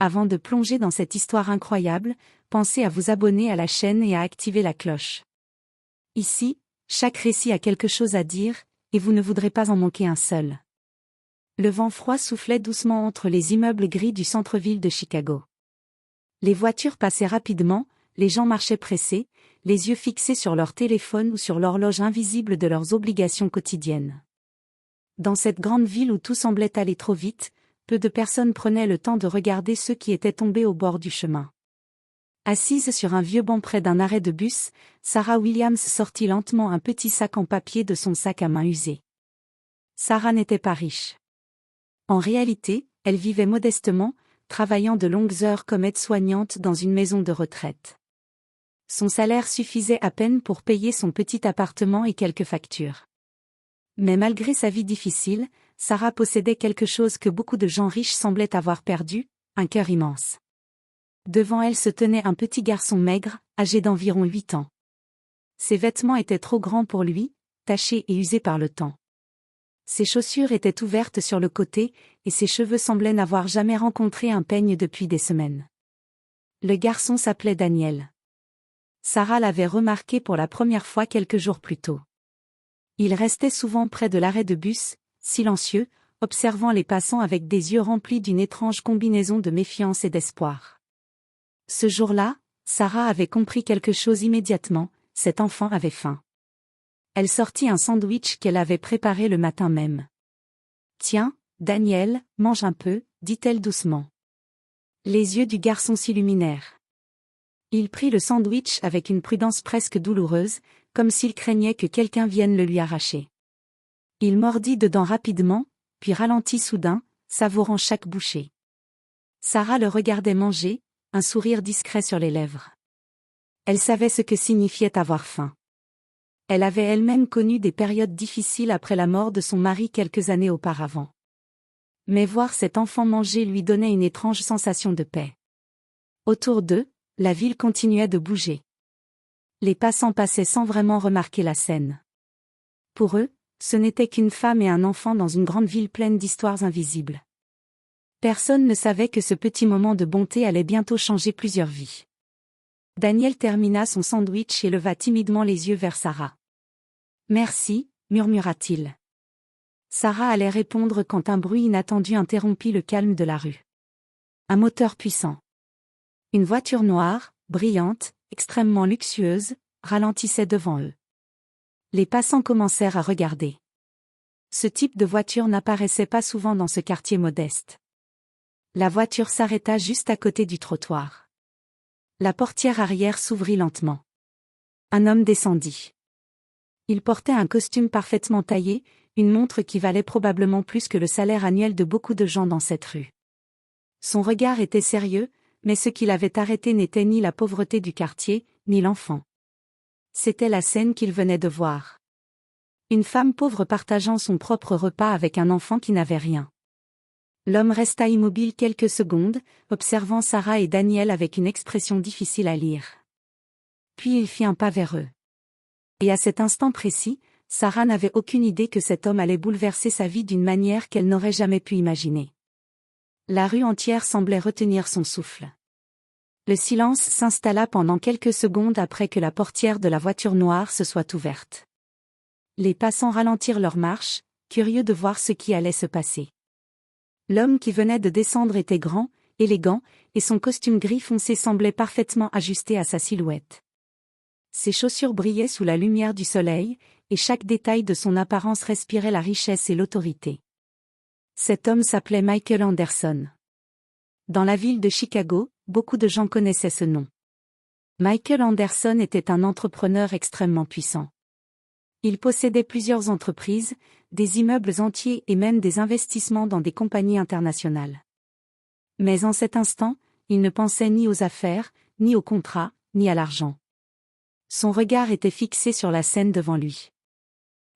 Avant de plonger dans cette histoire incroyable, pensez à vous abonner à la chaîne et à activer la cloche. Ici, chaque récit a quelque chose à dire, et vous ne voudrez pas en manquer un seul. Le vent froid soufflait doucement entre les immeubles gris du centre-ville de Chicago. Les voitures passaient rapidement, les gens marchaient pressés, les yeux fixés sur leur téléphone ou sur l'horloge invisible de leurs obligations quotidiennes. Dans cette grande ville où tout semblait aller trop vite, peu de personnes prenaient le temps de regarder ceux qui étaient tombés au bord du chemin. Assise sur un vieux banc près d'un arrêt de bus, Sarah Williams sortit lentement un petit sac en papier de son sac à main usé. Sarah n'était pas riche. En réalité, elle vivait modestement, travaillant de longues heures comme aide-soignante dans une maison de retraite. Son salaire suffisait à peine pour payer son petit appartement et quelques factures. Mais malgré sa vie difficile, Sarah possédait quelque chose que beaucoup de gens riches semblaient avoir perdu, un cœur immense. Devant elle se tenait un petit garçon maigre, âgé d'environ 8 ans. Ses vêtements étaient trop grands pour lui, tachés et usés par le temps. Ses chaussures étaient ouvertes sur le côté, et ses cheveux semblaient n'avoir jamais rencontré un peigne depuis des semaines. Le garçon s'appelait Daniel. Sarah l'avait remarqué pour la première fois quelques jours plus tôt. Il restait souvent près de l'arrêt de bus, silencieux, observant les passants avec des yeux remplis d'une étrange combinaison de méfiance et d'espoir. Ce jour-là, Sarah avait compris quelque chose immédiatement, cet enfant avait faim. Elle sortit un sandwich qu'elle avait préparé le matin même. « Tiens, Daniel, mange un peu », dit-elle doucement. Les yeux du garçon s'illuminèrent. Il prit le sandwich avec une prudence presque douloureuse, comme s'il craignait que quelqu'un vienne le lui arracher. Il mordit dedans rapidement, puis ralentit soudain, savourant chaque bouchée. Sarah le regardait manger, un sourire discret sur les lèvres. Elle savait ce que signifiait avoir faim. Elle avait elle-même connu des périodes difficiles après la mort de son mari quelques années auparavant. Mais voir cet enfant manger lui donnait une étrange sensation de paix. Autour d'eux, la ville continuait de bouger. Les passants passaient sans vraiment remarquer la scène. Pour eux, ce n'était qu'une femme et un enfant dans une grande ville pleine d'histoires invisibles. Personne ne savait que ce petit moment de bonté allait bientôt changer plusieurs vies. Daniel termina son sandwich et leva timidement les yeux vers Sarah. « Merci », murmura-t-il. Sarah allait répondre quand un bruit inattendu interrompit le calme de la rue. Un moteur puissant. Une voiture noire, brillante, extrêmement luxueuse, ralentissait devant eux. Les passants commencèrent à regarder. Ce type de voiture n'apparaissait pas souvent dans ce quartier modeste. La voiture s'arrêta juste à côté du trottoir. La portière arrière s'ouvrit lentement. Un homme descendit. Il portait un costume parfaitement taillé, une montre qui valait probablement plus que le salaire annuel de beaucoup de gens dans cette rue. Son regard était sérieux, mais ce qui l'avait arrêté n'était ni la pauvreté du quartier, ni l'enfant. C'était la scène qu'il venait de voir. Une femme pauvre partageant son propre repas avec un enfant qui n'avait rien. L'homme resta immobile quelques secondes, observant Sarah et Daniel avec une expression difficile à lire. Puis il fit un pas vers eux. Et à cet instant précis, Sarah n'avait aucune idée que cet homme allait bouleverser sa vie d'une manière qu'elle n'aurait jamais pu imaginer. La rue entière semblait retenir son souffle. Le silence s'installa pendant quelques secondes après que la portière de la voiture noire se soit ouverte. Les passants ralentirent leur marche, curieux de voir ce qui allait se passer. L'homme qui venait de descendre était grand, élégant, et son costume gris foncé semblait parfaitement ajusté à sa silhouette. Ses chaussures brillaient sous la lumière du soleil, et chaque détail de son apparence respirait la richesse et l'autorité. Cet homme s'appelait Michael Anderson. Dans la ville de Chicago, beaucoup de gens connaissaient ce nom. Michael Anderson était un entrepreneur extrêmement puissant. Il possédait plusieurs entreprises, des immeubles entiers et même des investissements dans des compagnies internationales. Mais en cet instant, il ne pensait ni aux affaires, ni aux contrats, ni à l'argent. Son regard était fixé sur la scène devant lui.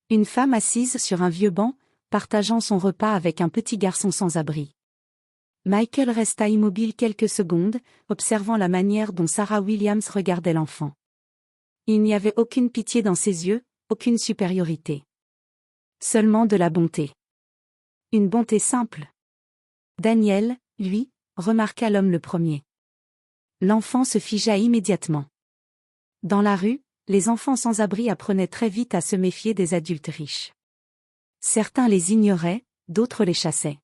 Une femme assise sur un vieux banc, partageant son repas avec un petit garçon sans abri. Michael resta immobile quelques secondes, observant la manière dont Sarah Williams regardait l'enfant. Il n'y avait aucune pitié dans ses yeux, aucune supériorité. Seulement de la bonté. Une bonté simple. Daniel, lui, remarqua l'homme le premier. L'enfant se figea immédiatement. Dans la rue, les enfants sans abri apprenaient très vite à se méfier des adultes riches. Certains les ignoraient, d'autres les chassaient.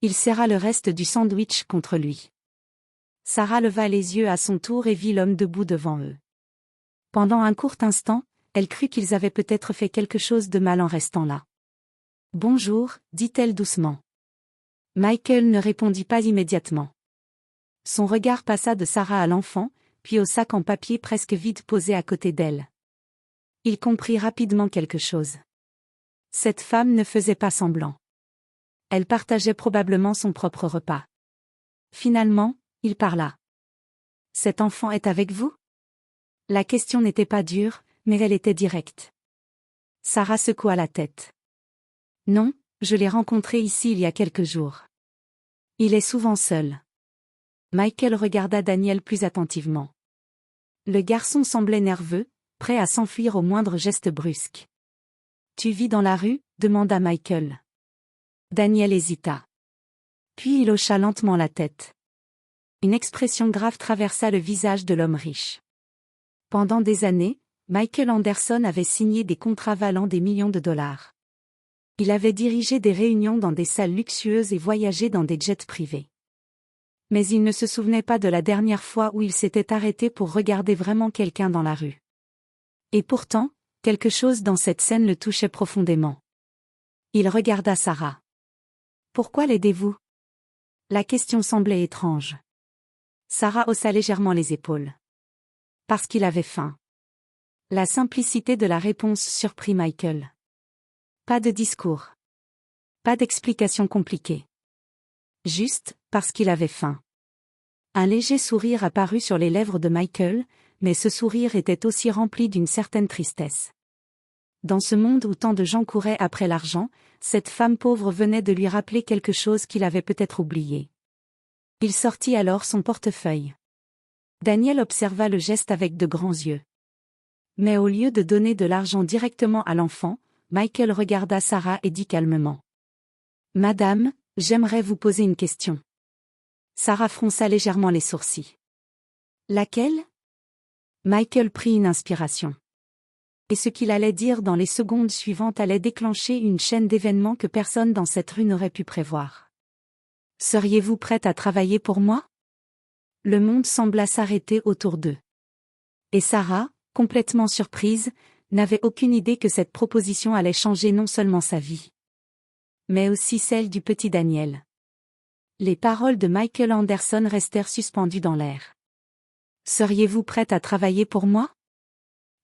Il serra le reste du sandwich contre lui. Sarah leva les yeux à son tour et vit l'homme debout devant eux. Pendant un court instant, elle crut qu'ils avaient peut-être fait quelque chose de mal en restant là. « Bonjour », dit-elle doucement. Michael ne répondit pas immédiatement. Son regard passa de Sarah à l'enfant, puis au sac en papier presque vide posé à côté d'elle. Il comprit rapidement quelque chose. Cette femme ne faisait pas semblant. Elle partageait probablement son propre repas. Finalement, il parla. « Cet enfant est avec vous ?» La question n'était pas dure, mais elle était directe. Sarah secoua la tête. « Non, je l'ai rencontré ici il y a quelques jours. Il est souvent seul. » Michael regarda Daniel plus attentivement. Le garçon semblait nerveux, prêt à s'enfuir au moindre geste brusque. « Tu vis dans la rue ?» demanda Michael. Daniel hésita. Puis il hocha lentement la tête. Une expression grave traversa le visage de l'homme riche. Pendant des années, Michael Anderson avait signé des contrats valant des millions de dollars. Il avait dirigé des réunions dans des salles luxueuses et voyagé dans des jets privés. Mais il ne se souvenait pas de la dernière fois où il s'était arrêté pour regarder vraiment quelqu'un dans la rue. Et pourtant, quelque chose dans cette scène le touchait profondément. Il regarda Sarah. « Pourquoi l'aidez-vous » La question semblait étrange. Sarah haussa légèrement les épaules. « Parce qu'il avait faim. » La simplicité de la réponse surprit Michael. Pas de discours. Pas d'explication compliquée. Juste, parce qu'il avait faim. Un léger sourire apparut sur les lèvres de Michael, mais ce sourire était aussi rempli d'une certaine tristesse. Dans ce monde où tant de gens couraient après l'argent, cette femme pauvre venait de lui rappeler quelque chose qu'il avait peut-être oublié. Il sortit alors son portefeuille. Daniel observa le geste avec de grands yeux. Mais au lieu de donner de l'argent directement à l'enfant, Michael regarda Sarah et dit calmement. « Madame, j'aimerais vous poser une question. » Sarah fronça légèrement les sourcils. « Laquelle ?» Michael prit une inspiration. Et ce qu'il allait dire dans les secondes suivantes allait déclencher une chaîne d'événements que personne dans cette rue n'aurait pu prévoir. « Seriez-vous prête à travailler pour moi ?» Le monde sembla s'arrêter autour d'eux. Et Sarah, complètement surprise, n'avait aucune idée que cette proposition allait changer non seulement sa vie, mais aussi celle du petit Daniel. Les paroles de Michael Anderson restèrent suspendues dans l'air. « Seriez-vous prête à travailler pour moi ?»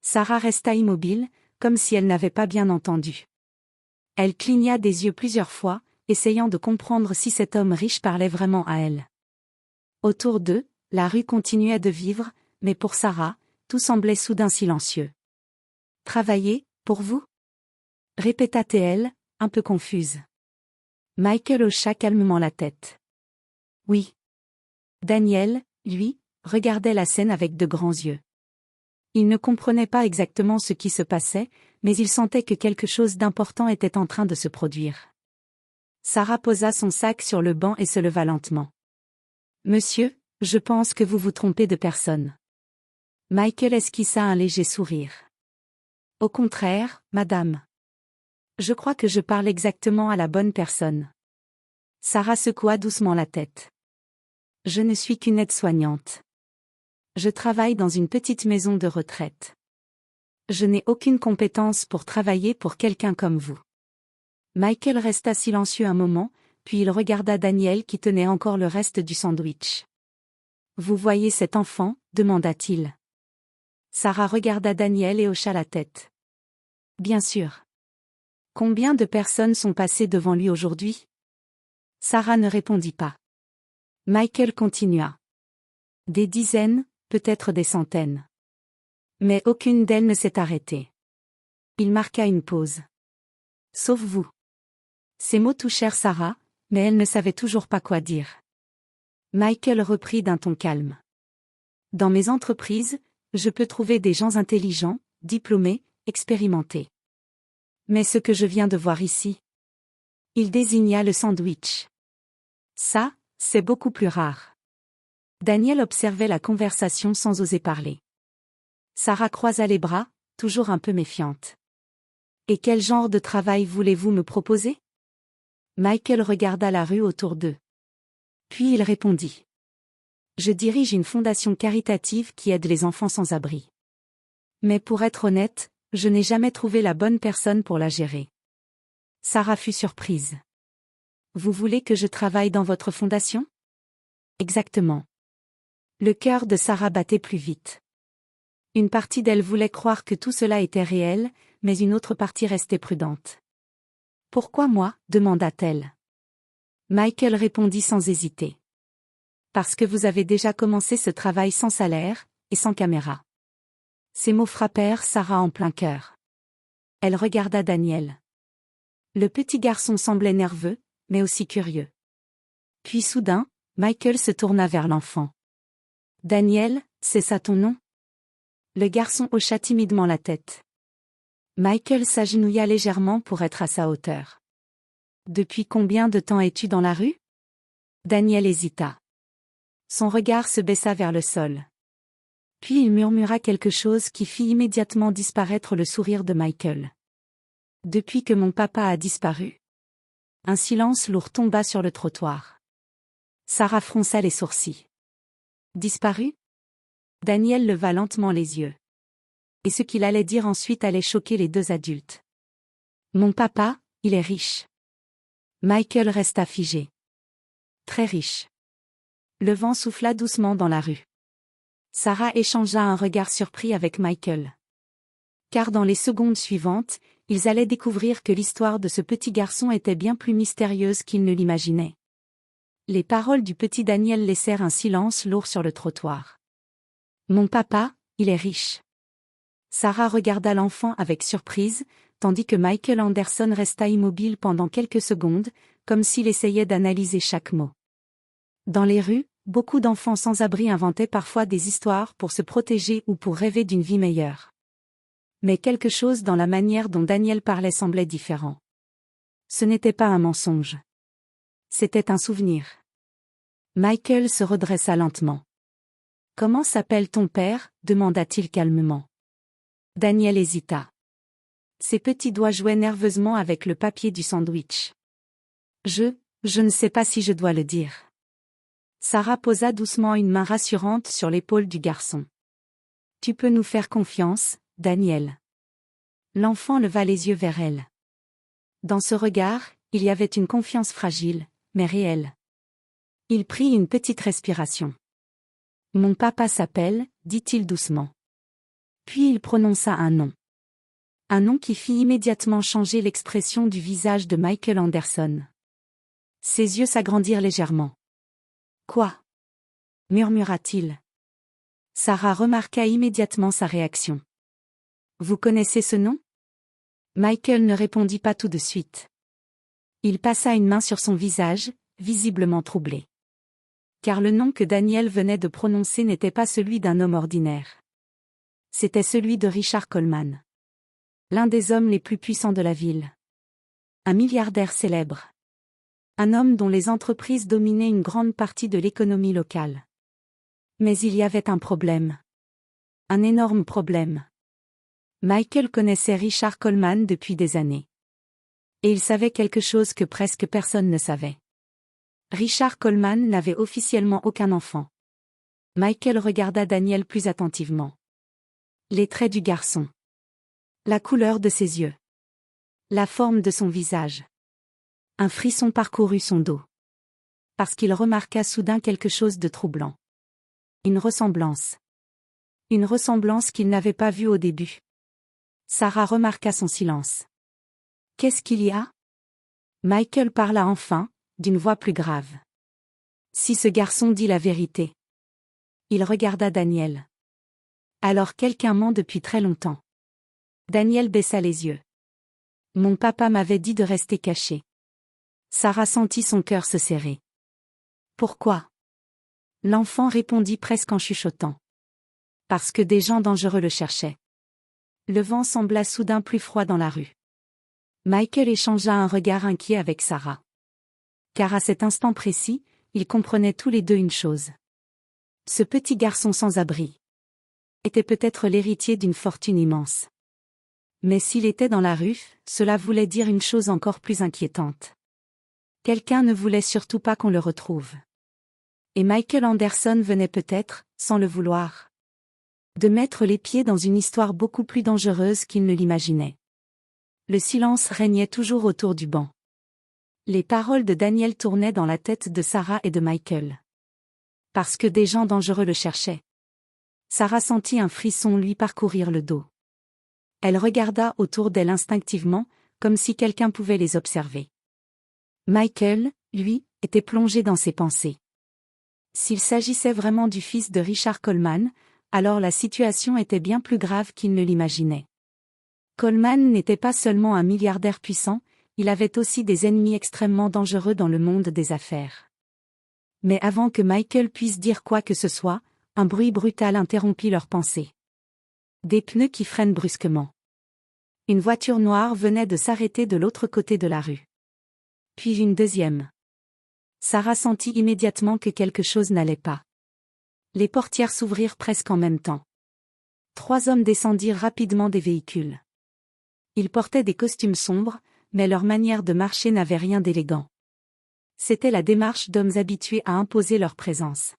Sarah resta immobile, comme si elle n'avait pas bien entendu. Elle cligna des yeux plusieurs fois, essayant de comprendre si cet homme riche parlait vraiment à elle. Autour d'eux, la rue continuait de vivre, mais pour Sarah, tout semblait soudain silencieux. « Travailler, pour vous ?» répéta-t-elle, un peu confuse. Michael hocha calmement la tête. « Oui. » Daniel, lui, regardait la scène avec de grands yeux. Il ne comprenait pas exactement ce qui se passait, mais il sentait que quelque chose d'important était en train de se produire. Sarah posa son sac sur le banc et se leva lentement. « Monsieur, je pense que vous vous trompez de personne. » Michael esquissa un léger sourire. « Au contraire, madame. Je crois que je parle exactement à la bonne personne. » Sarah secoua doucement la tête. « Je ne suis qu'une aide-soignante. Je travaille dans une petite maison de retraite. Je n'ai aucune compétence pour travailler pour quelqu'un comme vous. » Michael resta silencieux un moment, puis il regarda Daniel qui tenait encore le reste du sandwich. « Vous voyez cet enfant ?» demanda-t-il. Sarah regarda Daniel et hocha la tête. « Bien sûr. » « Combien de personnes sont passées devant lui aujourd'hui ?» Sarah ne répondit pas. Michael continua. « Des dizaines, peut-être des centaines. Mais aucune d'elles ne s'est arrêtée. » Il marqua une pause. « Sauf vous. » Ces mots touchèrent Sarah, mais elle ne savait toujours pas quoi dire. Michael reprit d'un ton calme. « Dans mes entreprises, je peux trouver des gens intelligents, diplômés, expérimentés. Mais ce que je viens de voir ici. » Il désigna le sandwich. « Ça, C'est beaucoup plus rare. Daniel observait la conversation sans oser parler. Sarah croisa les bras, toujours un peu méfiante. Et quel genre de travail voulez-vous me proposer? Michael regarda la rue autour d'eux. Puis il répondit. Je dirige une fondation caritative qui aide les enfants sans abri. Mais pour être honnête, je n'ai jamais trouvé la bonne personne pour la gérer. Sarah fut surprise. Vous voulez que je travaille dans votre fondation? Exactement. Le cœur de Sarah battait plus vite. Une partie d'elle voulait croire que tout cela était réel, mais une autre partie restait prudente. Pourquoi moi? Demanda-t-elle. Michael répondit sans hésiter. Parce que vous avez déjà commencé ce travail sans salaire, et sans caméra. Ces mots frappèrent Sarah en plein cœur. Elle regarda Daniel. Le petit garçon semblait nerveux, mais aussi curieux. Puis soudain, Michael se tourna vers l'enfant. Daniel, c'est ça ton nom? Le garçon hocha timidement la tête. Michael s'agenouilla légèrement pour être à sa hauteur. Depuis combien de temps es-tu dans la rue? Daniel hésita. Son regard se baissa vers le sol. Puis il murmura quelque chose qui fit immédiatement disparaître le sourire de Michael. Depuis que mon papa a disparu. Un silence lourd tomba sur le trottoir. Sarah fronça les sourcils. Disparu? Daniel leva lentement les yeux. Et ce qu'il allait dire ensuite allait choquer les deux adultes. Mon papa, il est riche. Michael resta figé. Très riche. Le vent souffla doucement dans la rue. Sarah échangea un regard surpris avec Michael. Car dans les secondes suivantes, ils allaient découvrir que l'histoire de ce petit garçon était bien plus mystérieuse qu'ils ne l'imaginaient. Les paroles du petit Daniel laissèrent un silence lourd sur le trottoir. Mon papa, il est riche. Sarah regarda l'enfant avec surprise, tandis que Michael Anderson resta immobile pendant quelques secondes, comme s'il essayait d'analyser chaque mot. Dans les rues, beaucoup d'enfants sans abri inventaient parfois des histoires pour se protéger ou pour rêver d'une vie meilleure. Mais quelque chose dans la manière dont Daniel parlait semblait différent. Ce n'était pas un mensonge. C'était un souvenir. Michael se redressa lentement. « Comment s'appelle ton père ?» demanda-t-il calmement. Daniel hésita. Ses petits doigts jouaient nerveusement avec le papier du sandwich. Je ne sais pas si je dois le dire. Sarah posa doucement une main rassurante sur l'épaule du garçon. Tu peux nous faire confiance, Daniel. L'enfant leva les yeux vers elle. Dans ce regard, il y avait une confiance fragile, mais réelle. Il prit une petite respiration. Mon papa s'appelle, dit-il doucement. Puis il prononça un nom. Un nom qui fit immédiatement changer l'expression du visage de Michael Anderson. Ses yeux s'agrandirent légèrement. Quoi? Murmura-t-il. Sarah remarqua immédiatement sa réaction. Vous connaissez ce nom? Michael ne répondit pas tout de suite. Il passa une main sur son visage, visiblement troublé. Car le nom que Daniel venait de prononcer n'était pas celui d'un homme ordinaire. C'était celui de Richard Coleman. L'un des hommes les plus puissants de la ville. Un milliardaire célèbre. Un homme dont les entreprises dominaient une grande partie de l'économie locale. Mais il y avait un problème. Un énorme problème. Michael connaissait Richard Coleman depuis des années. Et il savait quelque chose que presque personne ne savait. Richard Coleman n'avait officiellement aucun enfant. Michael regarda Daniel plus attentivement. Les traits du garçon. La couleur de ses yeux. La forme de son visage. Un frisson parcourut son dos. Parce qu'il remarqua soudain quelque chose de troublant. Une ressemblance. Une ressemblance qu'il n'avait pas vue au début. Sarah remarqua son silence. Qu'est-ce qu'il y a? Michael parla enfin, d'une voix plus grave. Si ce garçon dit la vérité. Il regarda Daniel. Alors quelqu'un ment depuis très longtemps. Daniel baissa les yeux. Mon papa m'avait dit de rester caché. Sarah sentit son cœur se serrer. Pourquoi? L'enfant répondit presque en chuchotant. Parce que des gens dangereux le cherchaient. Le vent sembla soudain plus froid dans la rue. Michael échangea un regard inquiet avec Sarah. Car à cet instant précis, ils comprenaient tous les deux une chose. Ce petit garçon sans abri était peut-être l'héritier d'une fortune immense. Mais s'il était dans la rue, cela voulait dire une chose encore plus inquiétante. Quelqu'un ne voulait surtout pas qu'on le retrouve. Et Michael Anderson venait peut-être, sans le vouloir, de mettre les pieds dans une histoire beaucoup plus dangereuse qu'il ne l'imaginait. Le silence régnait toujours autour du banc. Les paroles de Daniel tournaient dans la tête de Sarah et de Michael. Parce que des gens dangereux le cherchaient. Sarah sentit un frisson lui parcourir le dos. Elle regarda autour d'elle instinctivement, comme si quelqu'un pouvait les observer. Michael, lui, était plongé dans ses pensées. S'il s'agissait vraiment du fils de Richard Coleman, alors la situation était bien plus grave qu'il ne l'imaginait. Coleman n'était pas seulement un milliardaire puissant, il avait aussi des ennemis extrêmement dangereux dans le monde des affaires. Mais avant que Michael puisse dire quoi que ce soit, un bruit brutal interrompit leurs pensées. Des pneus qui freinent brusquement. Une voiture noire venait de s'arrêter de l'autre côté de la rue. Puis une deuxième. Sarah sentit immédiatement que quelque chose n'allait pas. Les portières s'ouvrirent presque en même temps. 3 hommes descendirent rapidement des véhicules. Ils portaient des costumes sombres, mais leur manière de marcher n'avait rien d'élégant. C'était la démarche d'hommes habitués à imposer leur présence.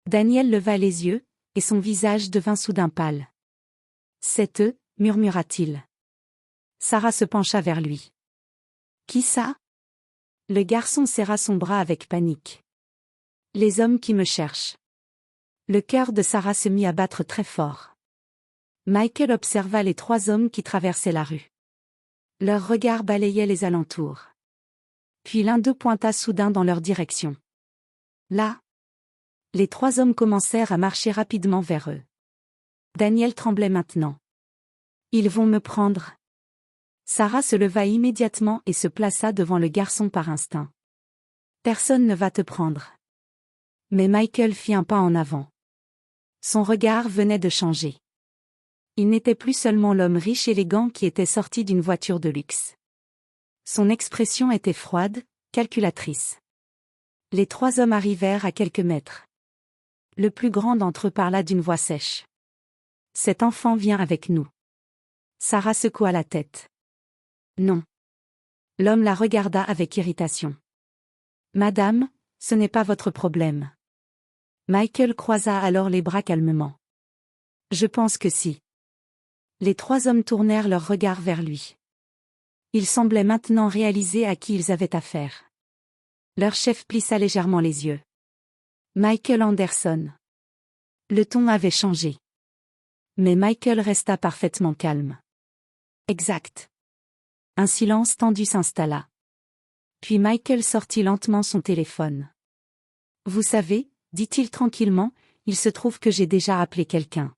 Daniel leva les yeux, et son visage devint soudain pâle. « C'est eux », murmura-t-il. Sarah se pencha vers lui. « Qui ça ?» Le garçon serra son bras avec panique. « Les hommes qui me cherchent. » Le cœur de Sarah se mit à battre très fort. Michael observa les 3 hommes qui traversaient la rue. Leurs regards balayaient les alentours. Puis l'un d'eux pointa soudain dans leur direction. Là. Les 3 hommes commencèrent à marcher rapidement vers eux. Daniel tremblait maintenant. Ils vont me prendre. Sarah se leva immédiatement et se plaça devant le garçon par instinct. Personne ne va te prendre. Mais Michael fit un pas en avant. Son regard venait de changer. Il n'était plus seulement l'homme riche élégant qui était sorti d'une voiture de luxe. Son expression était froide, calculatrice. Les 3 hommes arrivèrent à quelques mètres. Le plus grand d'entre eux parla d'une voix sèche. « Cet enfant vient avec nous. » Sarah secoua la tête. « Non. » L'homme la regarda avec irritation. « Madame, ce n'est pas votre problème. » Michael croisa alors les bras calmement. « Je pense que si. » Les 3 hommes tournèrent leurs regards vers lui. Ils semblaient maintenant réaliser à qui ils avaient affaire. Leur chef plissa légèrement les yeux. Michael Anderson. Le ton avait changé. Mais Michael resta parfaitement calme. Exact. Un silence tendu s'installa. Puis Michael sortit lentement son téléphone. Vous savez, dit-il tranquillement, il se trouve que j'ai déjà appelé quelqu'un.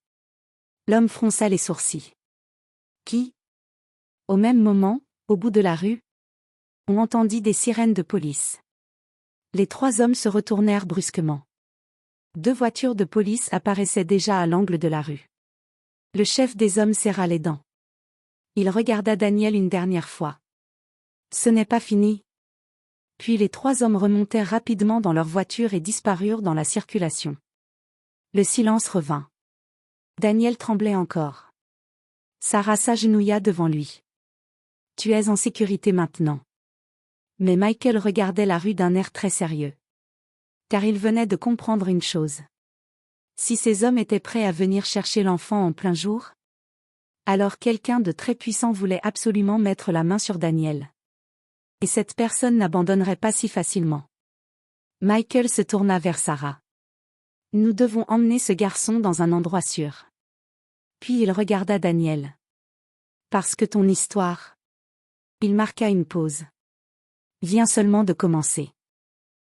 L'homme fronça les sourcils. Qui ? Au même moment, au bout de la rue, on entendit des sirènes de police. Les 3 hommes se retournèrent brusquement. 2 voitures de police apparaissaient déjà à l'angle de la rue. Le chef des hommes serra les dents. Il regarda Daniel une dernière fois. Ce n'est pas fini. Puis les 3 hommes remontèrent rapidement dans leur voiture et disparurent dans la circulation. Le silence revint. Daniel tremblait encore. Sarah s'agenouilla devant lui. « Tu es en sécurité maintenant. » Mais Michael regardait la rue d'un air très sérieux. Car il venait de comprendre une chose. Si ces hommes étaient prêts à venir chercher l'enfant en plein jour, alors quelqu'un de très puissant voulait absolument mettre la main sur Daniel. Et cette personne n'abandonnerait pas si facilement. Michael se tourna vers Sarah. « Nous devons emmener ce garçon dans un endroit sûr. » Puis il regarda Daniel. « Parce que ton histoire... » Il marqua une pause. « Vient seulement de commencer. »